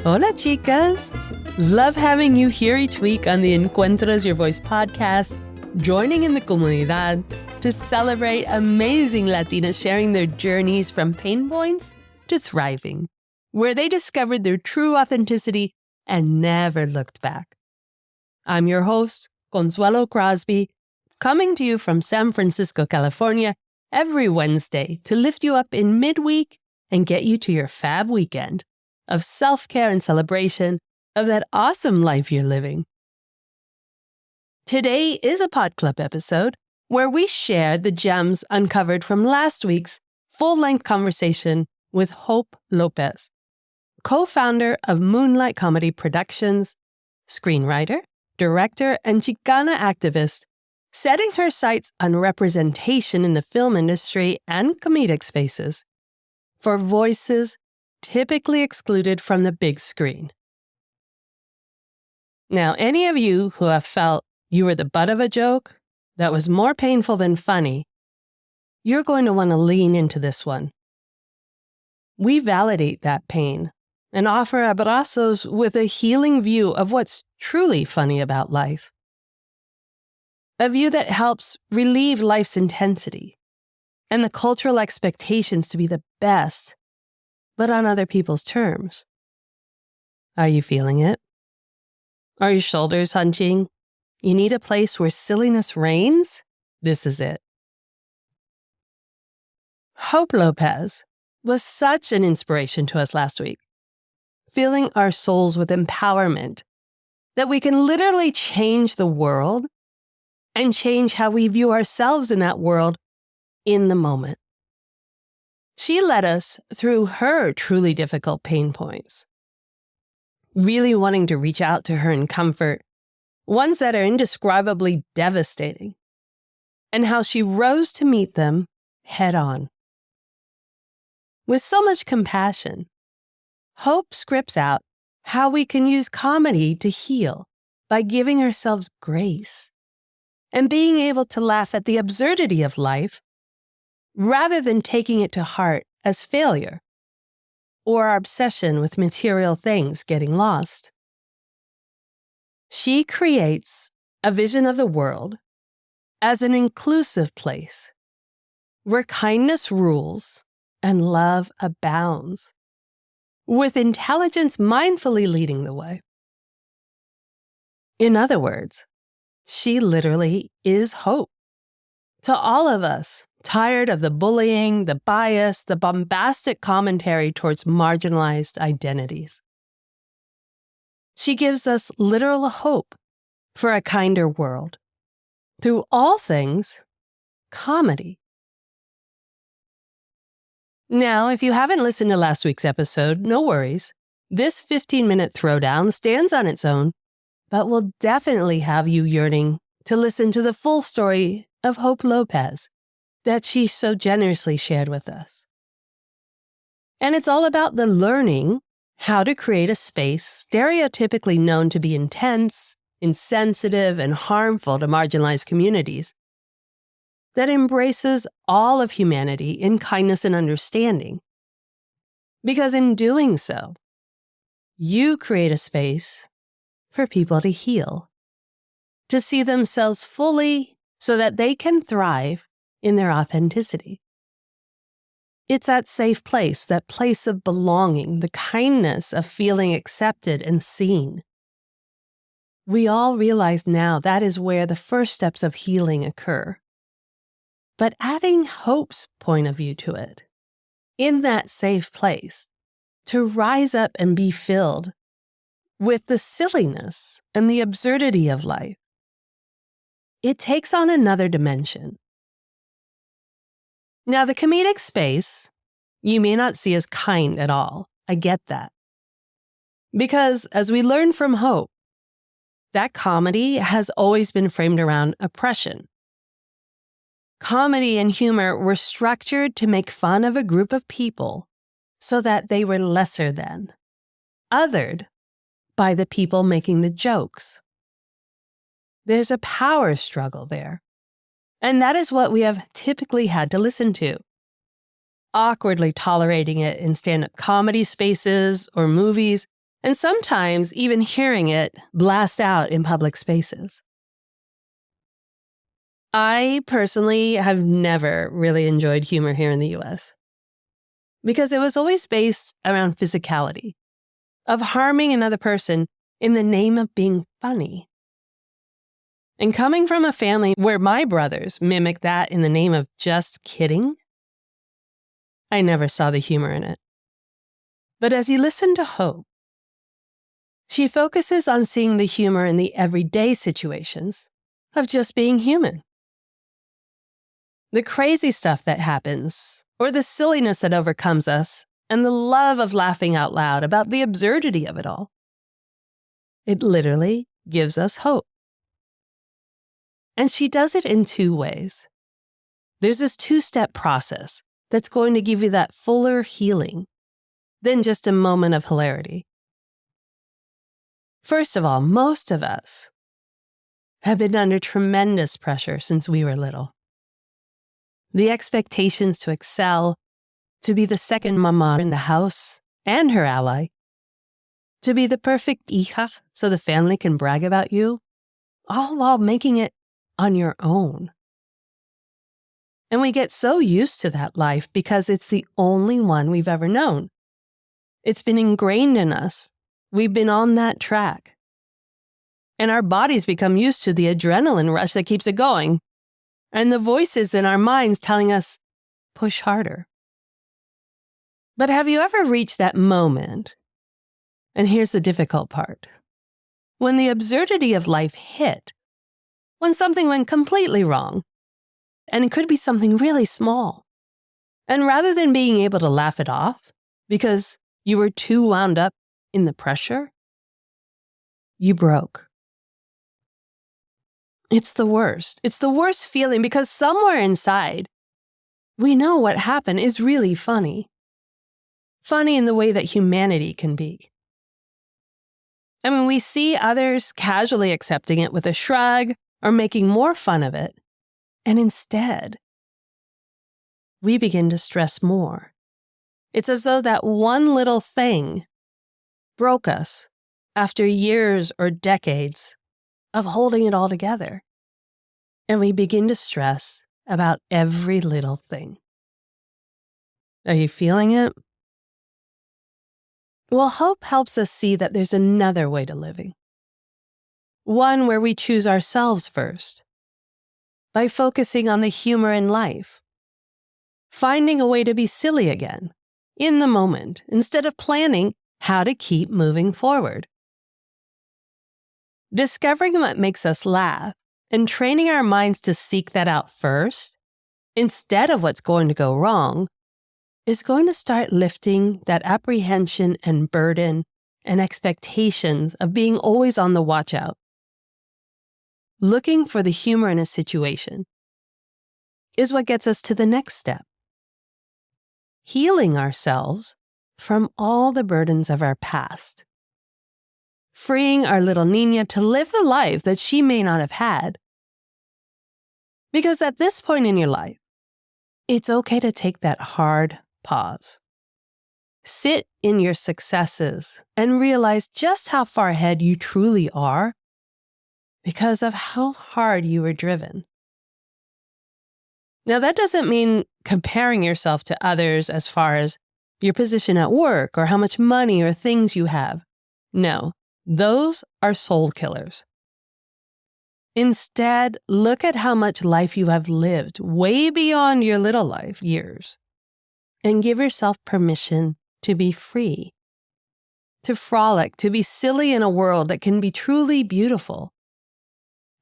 Hola, chicas! Love having you here each week on the Encuentras Your Voice podcast, joining in the comunidad to celebrate amazing Latinas sharing their journeys from pain points to thriving, where they discovered their true authenticity and never looked back. I'm your host, Consuelo Crosby, coming to you from San Francisco, California, every Wednesday to lift you up in midweek and get you to your fab weekend of self-care and celebration of that awesome life you're living. Today is a Pod Club episode where we share the gems uncovered from last week's full-length conversation with Hope Lopez, co-founder of Moonlight Comedy Productions, screenwriter, director, and Chicana activist, setting her sights on representation in the film industry and comedic spaces for voices typically excluded from the big screen. Now, any of you who have felt you were the butt of a joke that was more painful than funny, you're going to want to lean into this one. We validate that pain and offer abrazos with a healing view of what's truly funny about life. A view that helps relieve life's intensity and the cultural expectations to be the best, but on other people's terms. Are you feeling it? Are your shoulders hunching? You need a place where silliness reigns? This is it. Hope Lopez was such an inspiration to us last week, filling our souls with empowerment that we can literally change the world and change how we view ourselves in that world in the moment. She led us through her truly difficult pain points, really wanting to reach out to her in comfort, ones that are indescribably devastating, and how she rose to meet them head on. With so much compassion, Hope scripts out how we can use comedy to heal by giving ourselves grace and being able to laugh at the absurdity of life rather than taking it to heart as failure or our obsession with material things getting lost. She creates a vision of the world as an inclusive place where kindness rules and love abounds, with intelligence mindfully leading the way. In other words, she literally is hope to all of us tired of the bullying, the bias, the bombastic commentary towards marginalized identities. She gives us literal hope for a kinder world through all things comedy. Now, if you haven't listened to last week's episode, no worries. This 15-minute throwdown stands on its own, but will definitely have you yearning to listen to the full story of Hope Lopez that she so generously shared with us. And it's all about the learning how to create a space stereotypically known to be intense, insensitive, and harmful to marginalized communities that embraces all of humanity in kindness and understanding. Because in doing so, you create a space for people to heal, to see themselves fully so that they can thrive in their authenticity. It's that safe place, that place of belonging, the kindness of feeling accepted and seen. We all realize now that is where the first steps of healing occur. But adding Hope's point of view to it, in that safe place, to rise up and be filled with the silliness and the absurdity of life, it takes on another dimension. Now, the comedic space, you may not see as kind at all. I get that. Because as we learn from Hope, that comedy has always been framed around oppression. Comedy and humor were structured to make fun of a group of people so that they were lesser than, othered by the people making the jokes. There's a power struggle there. And that is what we have typically had to listen to. Awkwardly tolerating it in stand-up comedy spaces or movies and sometimes even hearing it blast out in public spaces. I personally have never really enjoyed humor here in the US because it was always based around physicality, of harming another person in the name of being funny. And coming from a family where my brothers mimic that in the name of just kidding, I never saw the humor in it. But as you listen to Hope, she focuses on seeing the humor in the everyday situations of just being human. The crazy stuff that happens, or the silliness that overcomes us, and the love of laughing out loud about the absurdity of it all. It literally gives us hope. And she does it in two ways. There's this two-step process that's going to give you that fuller healing than just a moment of hilarity. First of all, most of us have been under tremendous pressure since we were little. The expectations to excel, to be the second mama in the house and her ally, to be the perfect hija so the family can brag about you, all while making it on your own. And we get so used to that life because it's the only one we've ever known. It's been ingrained in us. We've been on that track. And our bodies become used to the adrenaline rush that keeps it going, and the voices in our minds telling us, push harder. But have you ever reached that moment? And here's the difficult part. When the absurdity of life hit, when something went completely wrong, and it could be something really small, and rather than being able to laugh it off because you were too wound up in the pressure, you broke. It's the worst. It's the worst feeling because somewhere inside, we know what happened is really funny. Funny in the way that humanity can be. And when we see others casually accepting it with a shrug or making more fun of it, and instead, we begin to stress more. It's as though that one little thing broke us after years or decades of holding it all together. And we begin to stress about every little thing. Are you feeling it? Well, hope helps us see that there's another way to living. One where we choose ourselves first, by focusing on the humor in life, finding a way to be silly again, in the moment, instead of planning how to keep moving forward. Discovering what makes us laugh and training our minds to seek that out first, instead of what's going to go wrong, is going to start lifting that apprehension and burden and expectations of being always on the watch out. Looking for the humor in a situation is what gets us to the next step. Healing ourselves from all the burdens of our past. Freeing our little niña to live the life that she may not have had. Because at this point in your life, it's okay to take that hard pause. Sit in your successes and realize just how far ahead you truly are because of how hard you were driven. Now, that doesn't mean comparing yourself to others as far as your position at work or how much money or things you have. No, those are soul killers. Instead, look at how much life you have lived way beyond your little life years and give yourself permission to be free, to frolic, to be silly in a world that can be truly beautiful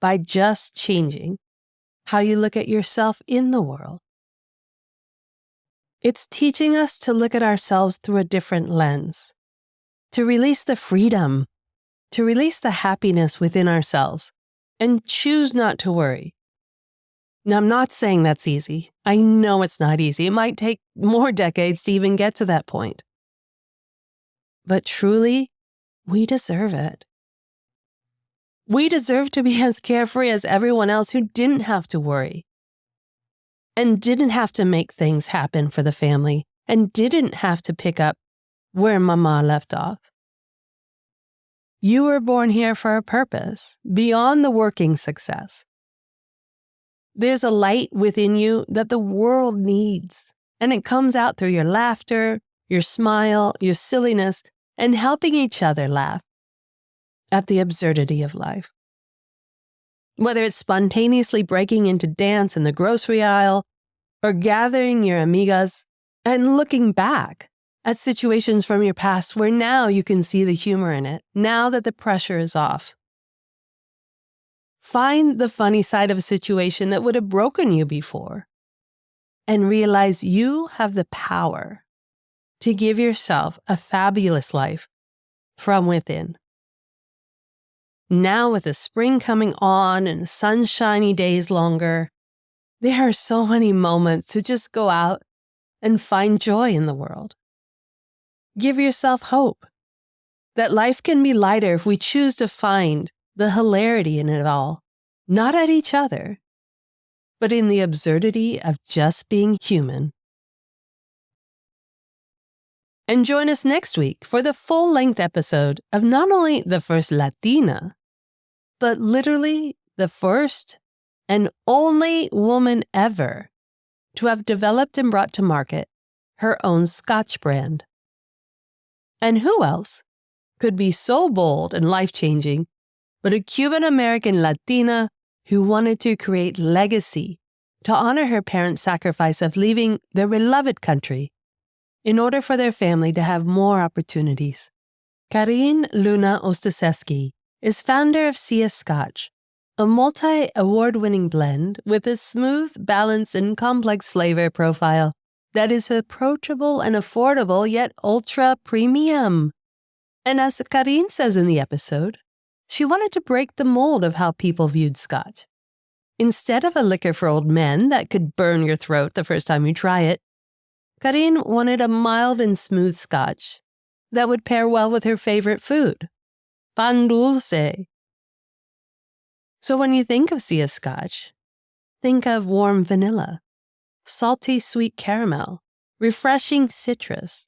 by just changing how you look at yourself in the world. It's teaching us to look at ourselves through a different lens, to release the freedom, to release the happiness within ourselves, and choose not to worry. Now, I'm not saying that's easy. I know it's not easy. It might take more decades to even get to that point. But truly, we deserve it. We deserve to be as carefree as everyone else who didn't have to worry and didn't have to make things happen for the family and didn't have to pick up where mama left off. You were born here for a purpose, beyond the working success. There's a light within you that the world needs, and it comes out through your laughter, your smile, your silliness, and helping each other laugh at the absurdity of life. Whether it's spontaneously breaking into dance in the grocery aisle, or gathering your amigas and looking back at situations from your past where now you can see the humor in it, now that the pressure is off. Find the funny side of a situation that would have broken you before and realize you have the power to give yourself a fabulous life from within. Now, with the spring coming on and sunshiny days longer, there are so many moments to just go out and find joy in the world. Give yourself hope that life can be lighter if we choose to find the hilarity in it all, not at each other, but in the absurdity of just being human. And join us next week for the full-length episode of not only the first Latina, but literally the first and only woman ever to have developed and brought to market her own Scotch brand. And who else could be so bold and life-changing but a Cuban American Latina who wanted to create legacy to honor her parents' sacrifice of leaving their beloved country in order for their family to have more opportunities. Carin Luna Ostaseski is founder of Sia Scotch, a multi-award-winning blend with a smooth, balanced, and complex flavor profile that is approachable and affordable, yet ultra-premium. And as Carin says in the episode, she wanted to break the mold of how people viewed Scotch. Instead of a liquor for old men that could burn your throat the first time you try it, Carin wanted a mild and smooth Scotch that would pair well with her favorite food, pan dulce. So when you think of Sia Scotch, think of warm vanilla, salty sweet caramel, refreshing citrus,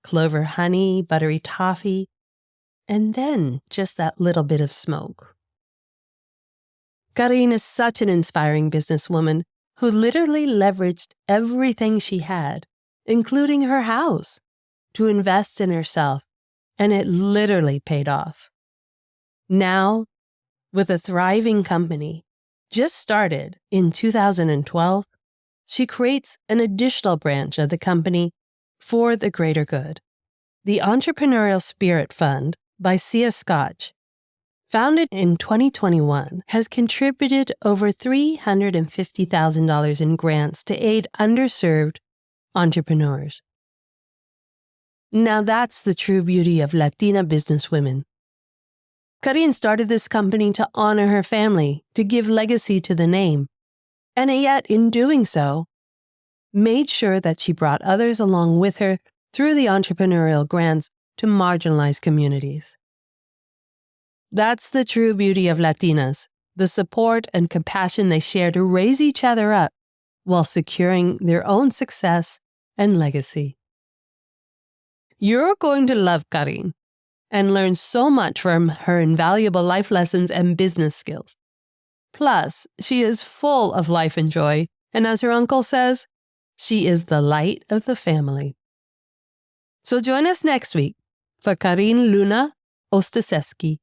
clover honey, buttery toffee, and then just that little bit of smoke. Carin is such an inspiring businesswoman who literally leveraged everything she had, including her house, to invest in herself, and it literally paid off. Now, with a thriving company, just started in 2012, she creates an additional branch of the company for the greater good. The Entrepreneurial Spirit Fund by Sia Scotch, founded in 2021, has contributed over $350,000 in grants to aid underserved entrepreneurs. Now that's the true beauty of Latina businesswomen. Carin started this company to honor her family, to give legacy to the name, and yet in doing so, made sure that she brought others along with her through the entrepreneurial grants to marginalized communities. That's the true beauty of Latinas, the support and compassion they share to raise each other up while securing their own success and legacy. You're going to love Carin and learn so much from her invaluable life lessons and business skills. Plus, she is full of life and joy, and as her uncle says, she is the light of the family. So join us next week for Carin Luna Ostaseski,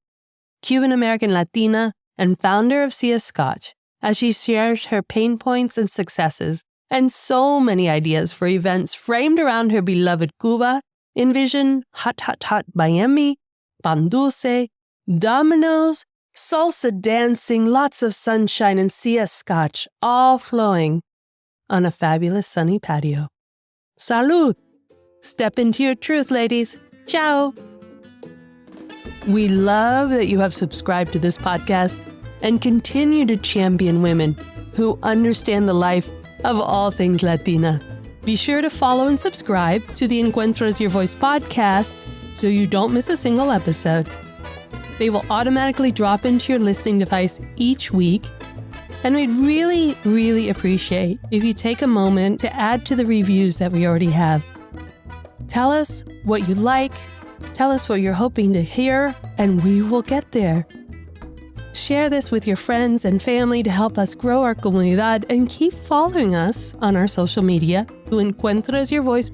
Cuban American Latina and founder of Sia Scotch, as she shares her pain points and successes and so many ideas for events framed around her beloved Cuba. Envision hot, hot, hot Miami, pan dulce, dominoes, salsa dancing, lots of sunshine, and Sia Scotch, all flowing on a fabulous sunny patio. Salud! Step into your truth, ladies. Ciao! We love that you have subscribed to this podcast and continue to champion women who understand the life of all things Latina. Be sure to follow and subscribe to the Encuentras Your Voice podcast so you don't miss a single episode. They will automatically drop into your listening device each week, and we'd really, really appreciate if you take a moment to add to the reviews that we already have. Tell us what you like, Tell us what you're hoping to hear, and we will get there. Share this with your friends and family to help us grow our comunidad, and keep following us on our social media to Encuentras Your Voice.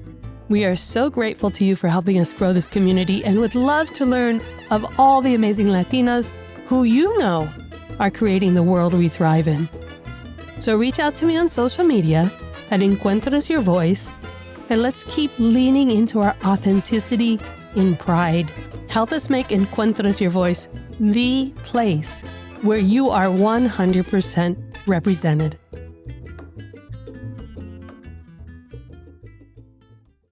We are so grateful to you for helping us grow this community and would love to learn of all the amazing Latinas who you know are creating the world we thrive in. So reach out to me on social media at Encuentras Your Voice, and let's keep leaning into our authenticity in pride. Help us make Encuentras Your Voice the place where you are 100% represented.